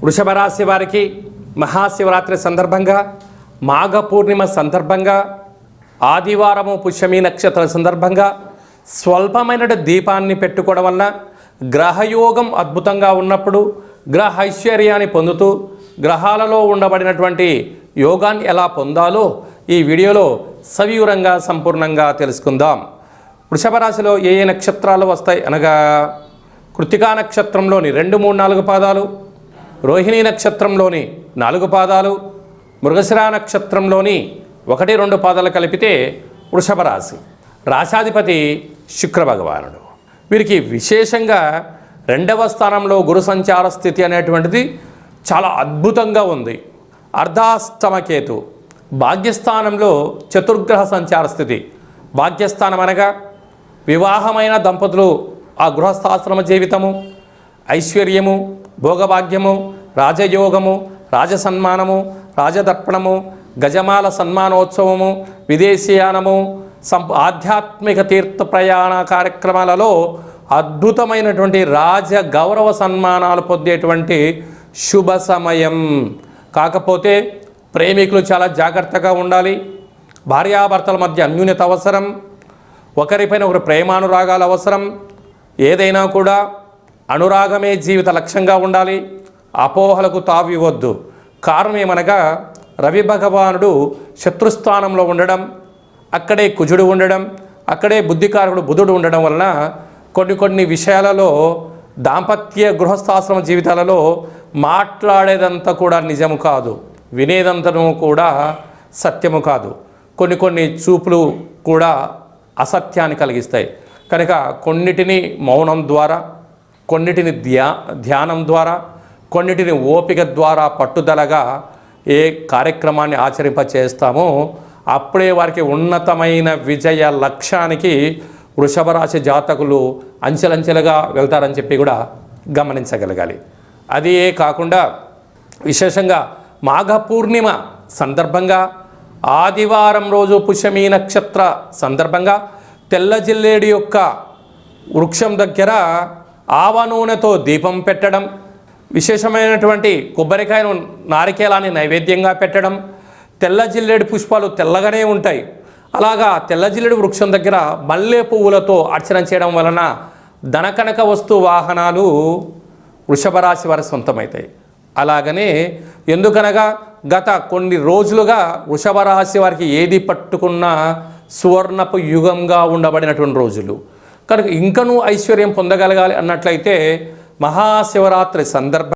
వృషభ రాశి వారికి మహాశివరాత్రి సందర్భంగా, మాఘ పూర్ణిమ సందర్భంగా, ఆదివారము పుష్యమి నక్షత్ర సందర్భంగా స్వల్పమైన దీపాన్ని పెట్టుకోవడం వల్ల గ్రహయోగం అద్భుతంగా ఉన్నప్పుడు గ్రహ ఐశ్వర్యాన్ని పొందుతూ గ్రహాలలో ఉండబడినటువంటి యోగాన్ని ఎలా పొందాలో ఈ వీడియోలో సవివరంగా సంపూర్ణంగా తెలుసుకుందాం. వృషభ రాశిలో ఏ ఏ నక్షత్రాలు వస్తాయి అనగా కృత్తికా నక్షత్రంలోని 2, 3, 4 పాదాలు, రోహిణీ నక్షత్రంలోని 4 పాదాలు, మృగశిర నక్షత్రంలోని 1, 2 పాదాలు కలిపితే వృషభ రాశి. రాశాధిపతి శుక్ర భగవానుడు. వీరికి విశేషంగా 2వ స్థానంలో గురు సంచార స్థితి అనేటువంటిది చాలా అద్భుతంగా ఉంది. అర్ధాష్టమ కేతు భాగ్యస్థానంలో చతుర్గ్రహ సంచార స్థితి. భాగ్యస్థానం అనగా వివాహమైన దంపతులు ఆ గృహస్థాశ్రమ జీవితము, ఐశ్వర్యము, భోగభాగ్యము, రాజయోగము, రాజసన్మానము, రాజదర్పణము, గజమాల సన్మానోత్సవము, విదేశీయానము, ఆధ్యాత్మిక తీర్థ ప్రయాణ కార్యక్రమాలలో అద్భుతమైనటువంటి రాజ గౌరవ సన్మానాలు పొందేటువంటి శుభ సమయం. కాకపోతే ప్రేమికులు చాలా జాగ్రత్తగా ఉండాలి. భార్యాభర్తల మధ్య అన్యోన్యత అవసరం. ఒకరిపైన ఒకరు ప్రేమానురాగాలు అవసరం. ఏదైనా కూడా అనురాగమే జీవిత లక్ష్యంగా ఉండాలి. అపోహలకు తావివ్వద్దు. కారణం ఏమనగా రవి భగవానుడు శత్రుస్థానంలో ఉండడం, అక్కడే కుజుడు ఉండడం, అక్కడే బుద్ధికారకుడు బుధుడు ఉండడం వలన కొన్ని విషయాలలో దాంపత్య గృహస్థాశ్రమ జీవితాలలో మాట్లాడేదంతా కూడా నిజము కాదు, వినేదంతను కూడా సత్యము కాదు. కొన్ని చూపులు కూడా అసత్యాన్ని కలిగిస్తాయి. కనుక కొన్నిటిని మౌనం ద్వారా, కొన్నిటిని ధ్యానం ద్వారా, కొన్నిటిని ఓపిక ద్వారా పట్టుదలగా ఏ కార్యక్రమాన్ని ఆచరింపచేస్తామో అప్పుడే వారికి ఉన్నతమైన విజయ లక్ష్యానికి వృషభ రాశి జాతకులు అంచెలంచెలుగా వెళ్తారని చెప్పి కూడా గమనించగలగాలి. అదే కాకుండా విశేషంగా మాఘ పూర్ణిమ సందర్భంగా, ఆదివారం రోజు పుష్యమి నక్షత్ర సందర్భంగా తెల్ల జిల్లేడు యొక్క వృక్షం దగ్గర ఆవ నూనెతో దీపం పెట్టడం, విశేషమైనటువంటి కొబ్బరికాయను, నారికేలాన్ని నైవేద్యంగా పెట్టడం. తెల్ల జిల్లేడు పుష్పాలు తెల్లగానే ఉంటాయి. అలాగా తెల్ల జిల్లేడు వృక్షం దగ్గర మల్లె పువ్వులతో అర్చన చేయడం వలన ధనకనక వస్తు వాహనాలు వృషభ రాశి వారి సొంతమవుతాయి. అలాగనే ఎందుకనగా గత కొన్ని రోజులుగా వృషభ రాశి వారికి ఏది పట్టుకున్నా సువర్ణపు యుగంగా ఉండబడినటువంటి రోజులు. కనుక ఇంకనూ ఐశ్వర్యం పొందగలగాలి అన్నట్లయితే మహాశివరాత్రి సందర్భం